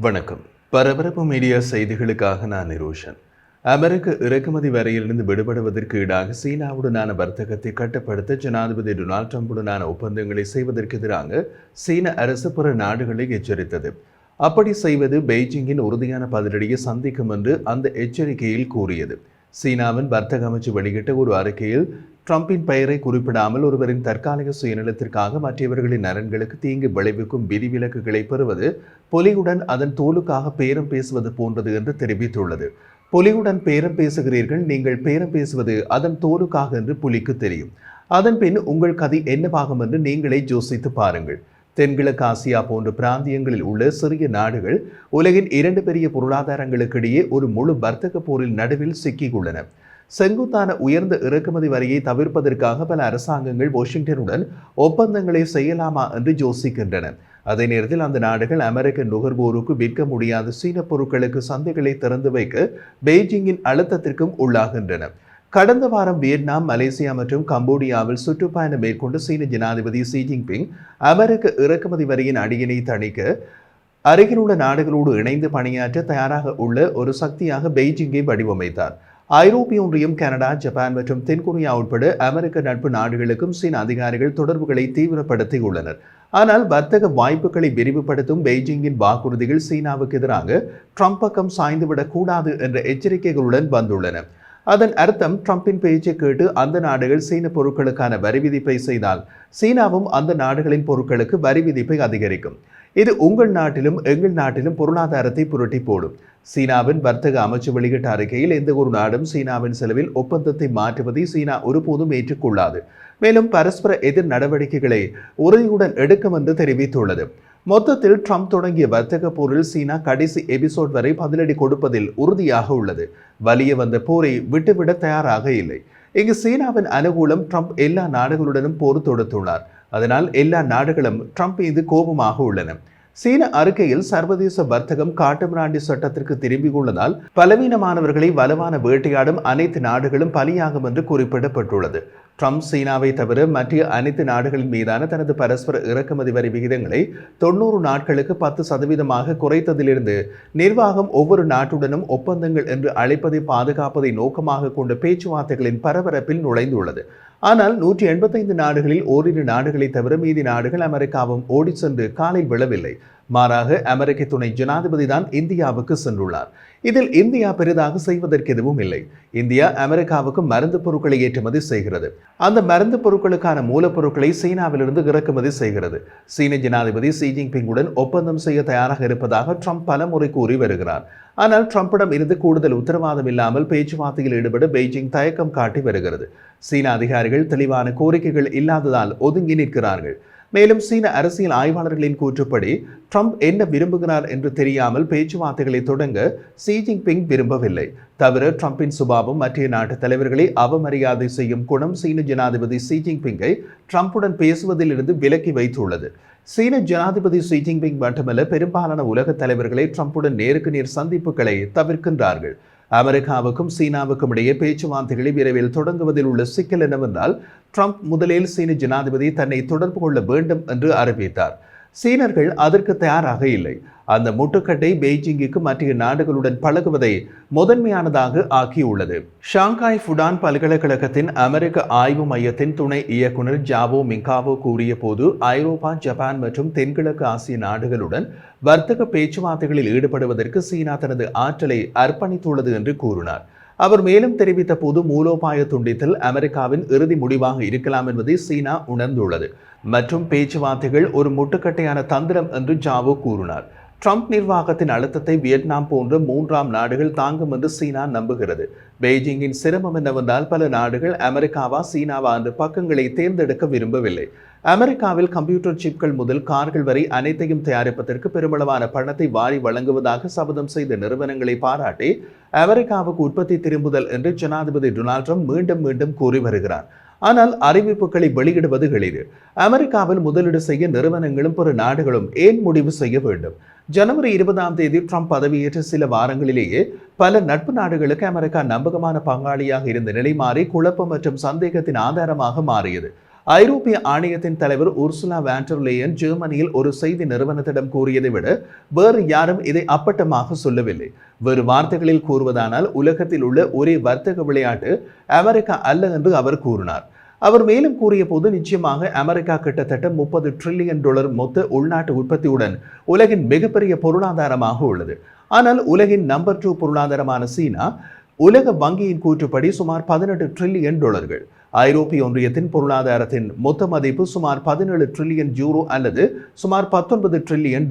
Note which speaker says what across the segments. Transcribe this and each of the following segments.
Speaker 1: வணக்கம். பரபரப்பு மீடியா செய்திகளுக்காக நான் நிரோஷன். அமெரிக்க இறக்குமதி வரையிலிருந்து விடுபடுவதற்கு ஈடாக சீனாவுடனான வர்த்தகத்தை கட்டுப்படுத்த ஜனாதிபதி டொனால்ட் ட்ரம்புடனான ஒப்பந்தங்களை செய்வதற்கு எதிராக சீன அரசு பிற நாடுகளை எச்சரித்தது. அப்படி செய்வது பெய்ஜிங்கின் உறுதியான பதிலடியை சந்திக்கும் என்று அந்த எச்சரிக்கையில் கூறியது. சீனாவின் வர்த்தக அமைச்சு வெளியிட்ட ஒரு அறிக்கையில் ட்ரம்பின் பெயரை குறிப்பிடாமல் ஒருவரின் தற்காலிக சுயநலத்திற்காக மற்றவர்களின் நலன்களுக்கு தீங்கு விளைவிக்கும் விதிவிலக்குகளை பெறுவது புலியுடன் அதன் தோலுக்காக பேரம் பேசுவது போன்றது என்று தெரிவித்துள்ளது. புலியுடன் பேரம் பேசுகிறீர்கள், நீங்கள் பேரம் பேசுவது அதன் தோலுக்காக என்று புலிக்கு தெரியும். அதன் பின் உங்கள் கதை என்னவாகும் என்று நீங்களே யோசித்து பாருங்கள். தென்கிழக்கு ஆசியா போன்ற பிராந்தியங்களில் உள்ள சிறிய நாடுகள் உலகின் 2 பெரிய பொருளாதாரங்களுக்கிடையே ஒரு முழு வர்த்தக போரில் நடுவில் சிக்கியுள்ளன. செங்குத்தான உயர்ந்த இறக்குமதி வரியை தவிர்ப்பதற்காக பல அரசாங்கங்கள் வாஷிங்டனுடன் ஒப்பந்தங்களை செய்யலாமா என்று யோசிக்கின்றன. அதே நேரத்தில் அந்த நாடுகள் அமெரிக்க நுகர்வோருக்கு விற்க முடியாத சீன பொருட்களுக்கு சந்தைகளை திறந்து வைக்க பெய்ஜிங்கின் அழுத்தத்திற்கும் உள்ளாகின்றன. கடந்த வாரம் வியட்நாம், மலேசியா மற்றும் கம்போடியாவில் சுற்றுப்பயணம் மேற்கொண்டு சீன ஜனாதிபதி ஷி ஜின்பிங் அமெரிக்க இறக்குமதி வரியின் அடியினை தணிக்க அருகிலுள்ள நாடுகளோடு இணைந்து பணியாற்ற தயாராக உள்ள ஒரு சக்தியாக பெய்ஜிங்கை வடிவமைத்தார். ஐரோப்பிய ஒன்றியம், கனடா, ஜப்பான் மற்றும் தென்கொரியா உட்பட அமெரிக்க நட்பு நாடுகளுக்கும் சீன அதிகாரிகள் தொடர்புகளை தீவிரப்படுத்தியுள்ளனர். ஆனால் வர்த்தக வாய்ப்புகளை விரிவுபடுத்தும் பெய்ஜிங்கின் வாக்குறுதிகள் சீனாவுக்கு எதிராக ட்ரம்ப் பக்கம் சாய்ந்துவிடக் கூடாது என்ற எச்சரிக்கைகளுடன் வந்துள்ளன. அதன் அர்த்தம், ட்ரம்பின் பேச்சை கேட்டு அந்த நாடுகள் சீன பொருட்களுக்கான வரி விதிப்பை செய்தால் சீனாவும் அந்த நாடுகளின் பொருட்களுக்கு வரி விதிப்பை அதிகரிக்கும். இது உங்கள் நாட்டிலும் எங்கள் நாட்டிலும் பொருளாதாரத்தை புரட்டி போடும். சீனாவின் வர்த்தக அமைச்சு வெளியிட்ட அறிக்கையில் எந்த ஒரு நாடும் சீனாவின் செலவில் ஒப்பந்தத்தை மாற்றுவதை சீனா ஒருபோதும் ஏற்றுக்கொள்ளாது. மேலும் பரஸ்பர எதிர் நடவடிக்கைகளை உறுதியுடன் எடுக்கும் என்று தெரிவித்துள்ளது. மொத்தத்தில் ட்ரம்ப் தொடங்கிய வர்த்தக போரில் சீனா கடைசி எபிசோட் வரை பதிலடி கொடுப்பதில் உறுதியாக உள்ளது. வலிய வந்த போரை விட்டுவிட தயாராக இல்லை. இங்கு சீனாவின் அனுகூலம் ட்ரம்ப் எல்லா நாடுகளுடனும் போர் தொடுத்துள்ளார். அதனால் எல்லா நாடுகளும் ட்ரம்ப் மீது கோபமாக உள்ளன. சீன அறிக்கையில் சர்வதேச வர்த்தகம் காட்டுமிராண்டி சட்டத்திற்கு திரும்பியுள்ளதால் பலவீனமானவர்களை வலுவான வேட்டையாடும் அனைத்து நாடுகளும் பலியாகும் என்று குறிப்பிடப்பட்டுள்ளது. ட்ரம்ப் சீனாவை தவிர மற்ற அனைத்து நாடுகளின் மீதான தனது பரஸ்பர இறக்குமதி வரி விகிதங்களை 90 நாட்களுக்கு 10% குறைத்ததிலிருந்து நிர்வாகம் ஒவ்வொரு நாட்டுடனும் ஒப்பந்தங்கள் என்று அழைப்பதை பாதுகாப்பதை நோக்கமாக கொண்ட பேச்சுவார்த்தைகளின் பரபரப்பில் நுழைந்துள்ளது. ஆனால் 185 நாடுகளில் ஓரிரு நாடுகளை தவிர மீதி நாடுகள் அமெரிக்காவும் ஓடி சென்று காலில் விழவில்லை. மாறாக அமெரிக்க துணை ஜனாதிபதி தான் இந்தியாவுக்கு சென்றுள்ளார். இதில் இந்தியா பெரிதாக செய்வதற்கு எதுவும் இல்லை. இந்தியா அமெரிக்காவுக்கு மருந்து பொருட்களை ஏற்றுமதி செய்கிறது. அந்த மருந்து பொருட்களுக்கான மூலப்பொருட்களை சீனாவிலிருந்து இறக்குமதி செய்கிறது. சீன ஜனாதிபதி ஷி ஜின்பிங்குடன் ஒப்பந்தம் செய்ய தயாராக இருப்பதாக ட்ரம்ப் பல முறை கூறி வருகிறார். ஆனால் ட்ரம்பிடம் இருந்து கூடுதல் உத்தரவாதம் இல்லாமல் பேச்சுவார்த்தையில் ஈடுபட பெய்ஜிங் தயக்கம் காட்டி வருகிறது. சீன அதிகாரிகள் தெளிவான கோரிக்கைகள் இல்லாததால் ஒதுங்கி நிற்கிறார்கள். மேலும் சீன அரசியல் ஆய்வாளர்களின் கூற்றுப்படி ட்ரம்ப் என்ன விரும்புகிறார் என்று தெரியாமல் பேச்சுவார்த்தைகளை தொடங்க ஷி ஜின்பிங் விரும்பவில்லை. தவிர ட்ரம்பின் சுபாவம் மற்ற நாட்டு தலைவர்களை அவமரியாதை செய்யும் குணம் சீன ஜனாதிபதி ஷி ஜின்பிங்கை ட்ரம்புடன் பேசுவதில் இருந்து விலக்கி வைத்துள்ளது. சீன ஜனாதிபதி ஷி ஜின்பிங் மட்டுமல்ல, பெரும்பாலான உலக தலைவர்களை ட்ரம்புடன் நேருக்கு நேர் சந்திப்புகளை தவிர்க்கின்றார்கள். அமெரிக்காவுக்கும் சீனாவுக்கும் இடையே பேச்சுவார்த்தைகளை விரைவில் தொடங்குவதில் உள்ள சிக்கல் என்னவென்றால், ட்ரம்ப் முதலில் சீன ஜனாதிபதி தன்னை தொடர்பு கொள்ள வேண்டும் என்று அறிவித்தார். சீனர்கள் அதற்கு தயாராக இல்லை. அந்த முட்டுக்கட்டை பெய்ஜிங்குக்கு மற்ற நாடுகளுடன் பழகுவதை முதன்மையானதாக ஆக்கியுள்ளது. ஷாங்காய் ஃபுடான் பல்கலைக்கழகத்தின் அமெரிக்க ஆய்வு மையத்தின் துணை இயக்குனர் ஜாவோ மிங்காவோ கூறிய போது, ஐரோப்பா, ஜப்பான் மற்றும் தென்கிழக்கு ஆசிய நாடுகளுடன் வர்த்தக பேச்சுவார்த்தைகளில் ஈடுபடுவதற்கு சீனா தனது ஆற்றலை அர்ப்பணித்துள்ளது என்று கூறினார். அவர் மேலும் தெரிவித்த போது, மூலோபாய துண்டித்தல் அமெரிக்காவின் இறுதி முடிவாக இருக்கலாம் என்பதை சீனா உணர்ந்துள்ளது மற்றும் பேச்சுவார்த்தைகள் ஒரு முட்டுக்கட்டையான தந்திரம் என்று ஜாவோ கூறினார். ட்ரம்ப் நிர்வாகத்தின் அழுத்தத்தை வியட்நாம் போன்ற 3ஆம் நாடுகள் தாங்கும் என்று சீனா நம்புகிறது. பெய்ஜிங்கின் சிரமம் என்னவென்றால், பல நாடுகள் அமெரிக்காவா சீனாவா என்ற பக்கங்களை தேர்ந்தெடுக்க விரும்பவில்லை. அமெரிக்காவில் கம்ப்யூட்டர் சிப்கள் முதல் கார்கள் வரை அனைத்தையும் தயாரிப்பதற்கு பெருமளவான பணத்தை வாரி வழங்குவதாக சபதம் செய்த நிறுவனங்களை பாராட்டி அமெரிக்காவுக்கு உற்பத்தி திரும்புதல் என்று ஜனாதிபதி டொனால்ட் ட்ரம்ப் மீண்டும் மீண்டும் கூறி வருகிறார். ஆனால் அறிவிப்புகளை வெளியிடுவது எளிது. அமெரிக்காவில் முதலீடு செய்ய நிறுவனங்களும் பிற நாடுகளும் ஏன் முடிவு செய்ய வேண்டும்? ஜனவரி 20ஆம் தேதி ட்ரம்ப் பதவியேற்ற சில வாரங்களிலேயே பல நட்பு நாடுகளுக்கு அமெரிக்கா நம்பகமான பங்காளியாக இருந்த நிலை மாறி குழப்பம் மற்றும் சந்தேகத்தின் ஆதாரமாக மாறியது. ஐரோப்பிய ஆணையத்தின் தலைவர் உர்சுலா வான் டெர் லேயன் ஜெர்மனியில் ஒரு செய்தி நிறுவனத்திடம் கூறியதை விட வேறு யாரும் இதை அப்பட்டமாக சொல்லவில்லை. வேறு வார்த்தைகளில் கூறுவதானால் உலகத்தில் உள்ள ஒரே வர்த்தக விளையாட்டு அமெரிக்கா அல்ல என்று அவர் கூறினார். அவர் மேலும் கூறிய போது, நிச்சயமாக அமெரிக்கா கிட்டத்தட்ட $30 டிரில்லியன் மொத்த உள்நாட்டு உற்பத்தியுடன் உலகின் மிகப்பெரிய பொருளாதாரமாக உள்ளது. ஆனால் உலகின் நம்பர் 2 பொருளாதாரமான சீனா உலக வங்கியின் கூற்றுப்படி சுமார் $18 டிரில்லியன். ஐரோப்பிய ஒன்றியத்தின் பொருளாதாரத்தின் மொத்த மதிப்பு சுமார் 17 டிரில்லியன் யூரோ அல்லது சுமார் $19 டிரில்லியன்.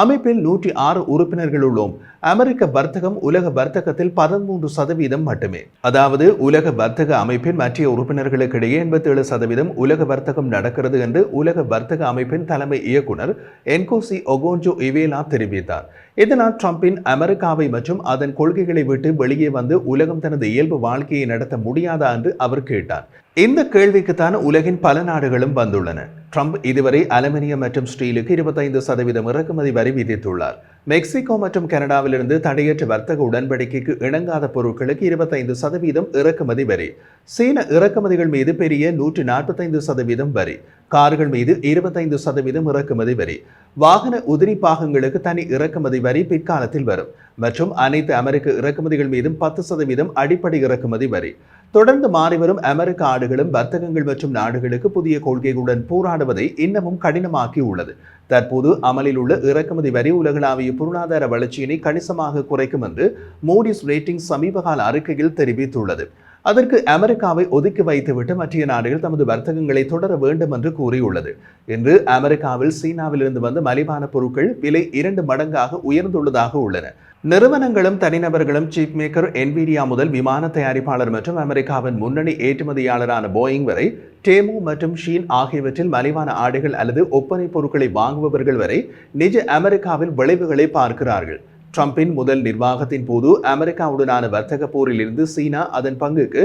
Speaker 1: அமைப்பில் 106 உறுப்பினர்கள் உள்ளோம். அமெரிக்க வர்த்தகம் உலக வர்த்தகத்தில் 13% மட்டுமே. அதாவது உலக வர்த்தக அமைப்பின் மற்ற உறுப்பினர்களுக்கிடையே 87% உலக வர்த்தகம் நடக்கிறது என்று உலக வர்த்தக அமைப்பின் தலைமை இயக்குனர் என்கோசி ஒகோன்ஜோ இவேலா தெரிவித்தார். இதனால் ட்ரம்பின் அமெரிக்காவை மற்றும் அதன் கொள்கைகளை விட்டு வெளியே வந்து உலகம் தனது இயல்பு வாழ்க்கையை நடத்த முடியாதா என்று அவர் கேட்டார். இந்த கேள்விக்குத்தான் உலகின் பல நாடுகளும் வந்துள்ளன. ட்ரம்ப் இதுவரை அலுமினியம் மற்றும் ஸ்டீலுக்கு 25% இறக்குமதி வரி விதித்துள்ளார். மெக்சிகோ மற்றும் கனடாவிலிருந்து தடையற்ற வர்த்தக உடன்படிக்கைக்கு இணங்காத பொருட்களுக்கு 25% இறக்குமதி வரி. சீன இறக்குமதிகள் மீது பெரிய 145% வரி. கார்கள் மீது 25% இறக்குமதி வரி. வாகன உதிரி பாகங்களுக்கு தனி இறக்குமதி வரி பிற்காலத்தில் வரும். மற்றும் அனைத்து அமெரிக்க இறக்குமதிகள் மீதும் 10% அடிப்படை இறக்குமதி வரி. தொடர்ந்து மாறிவரும் அமெரிக்க ஆடுகளும் வர்த்தகங்கள் மற்றும் நாடுகளுக்கு புதிய கொள்கைகளுடன் போராடுவதை இன்னமும் கடினமாக்கி உள்ளது. தற்போது அமலில் உள்ள இறக்குமதி வரி உலகளாவிய பொருளாதார வளர்ச்சியினை கணிசமாக குறைக்கும் என்று மூடிஸ் ரேட்டிங் சமீபகால அறிக்கையில் தெரிவித்துள்ளது. அதற்கு அமெரிக்காவை ஒதுக்கி வைத்துவிட்டு மற்ற நாடுகள் தமது வர்த்தகங்களை தொடர வேண்டும் என்று கூறியுள்ளது. இன்று அமெரிக்காவில் சீனாவிலிருந்து வந்த மலிவான பொருட்கள் விலை 2 மடங்காக உயர்ந்துள்ளதாக உள்ளன. நிறுவனங்களும் தனிநபர்களும் சீப் மேக்கர் என்விடியா முதல் விமான தயாரிப்பாளர் மற்றும் அமெரிக்காவின் முன்னணி ஏற்றுமதியாளரான போயிங் வரை டேமோ மற்றும் ஷீன் ஆகியவற்றில் மலிவான ஆடைகள் அல்லது ஒப்பனை பொருட்களை வாங்குபவர்கள் வரை நிஜ அமெரிக்காவில் விளைவுகளை பார்க்கிறார்கள். ட்ரம்பின் முதல் நிர்வாகத்தின் போது அமெரிக்காவுடனான வர்த்தக போரில் இருந்து சீனா அதன் பங்குக்கு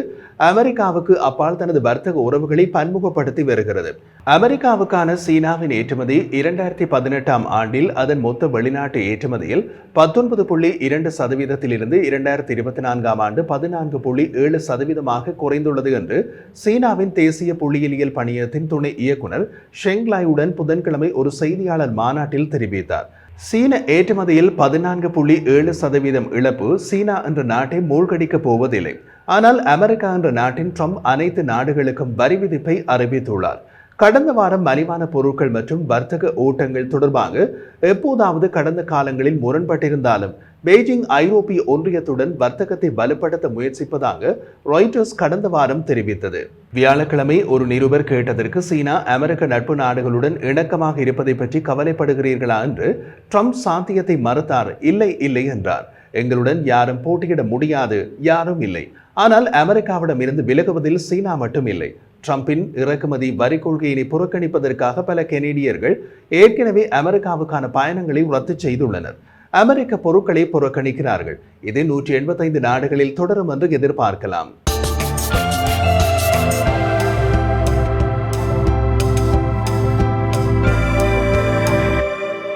Speaker 1: அமெரிக்காவுக்கு அப்பால் தனது வர்த்தக உறவுகளை பன்முகப்படுத்தி வருகிறது. அமெரிக்காவுக்கான சீனாவின் ஏற்றுமதி 2018ஆம் ஆண்டில் அதன் மொத்த வெளிநாட்டு ஏற்றுமதியில் 19.2% இருந்து 2024ஆம் ஆண்டு 14.7% குறைந்துள்ளது என்று சீனாவின் தேசிய புள்ளியியல் பணியகத்தின் துணை இயக்குனர் ஷெங் லாயுடன் புதன்கிழமை ஒரு செய்தியாளர் மாநாட்டில் தெரிவித்தார். சீன ஏற்றுமதியில் 14.7% இழப்பு சீனா என்ற நாட்டை மூழ்கடிக்கப் போவதில்லை. ஆனால் அமெரிக்கா என்ற நாட்டின் ட்ரம்ப் அனைத்து நாடுகளுக்கும் வரி விதிப்பை அறிவித்துள்ளார். கடந்த வாரம் மலிவான பொருட்கள் மற்றும் வர்த்தக ஓட்டங்கள் தொடர்பாக எப்போதாவது கடந்த காலங்களில் முரண்பட்டிருந்தாலும் பெய்ஜிங் ஐரோப்பிய ஒன்றியத்துடன் வர்த்தகத்தை வலுப்படுத்த முயற்சிப்பதாக ராய்ட்டர்ஸ் கடந்த வாரம் தெரிவித்தது. வியாழக்கிழமை ஒரு நிருபர் கேட்டதற்கு சீனா அமெரிக்க நட்பு நாடுகளுடன் இணக்கமாக இருப்பதை பற்றி கவலைப்படுகிறீர்களா என்று ட்ரம்ப் சாத்தியத்தை மறுத்தார். இல்லை என்றார். எங்களுடன் யாரும் போட்டியிட முடியாது, யாரும் இல்லை. ஆனால் அமெரிக்காவிடம் இருந்து விலகுவதில் சீனா மட்டும் இல்லை. ட்ரம்பின் இறக்குமதி வரி கொள்கையினை புறக்கணிப்பதற்காக பல கெனடியர்கள் ஏற்கனவே அமெரிக்காவுக்கான பயணங்களை ரத்து செய்துள்ளனர். அமெரிக்க பொருட்களை புறக்கணிக்கிறார்கள். இது 185 நாடுகளில் தொடரும் என்று எதிர்பார்க்கலாம்.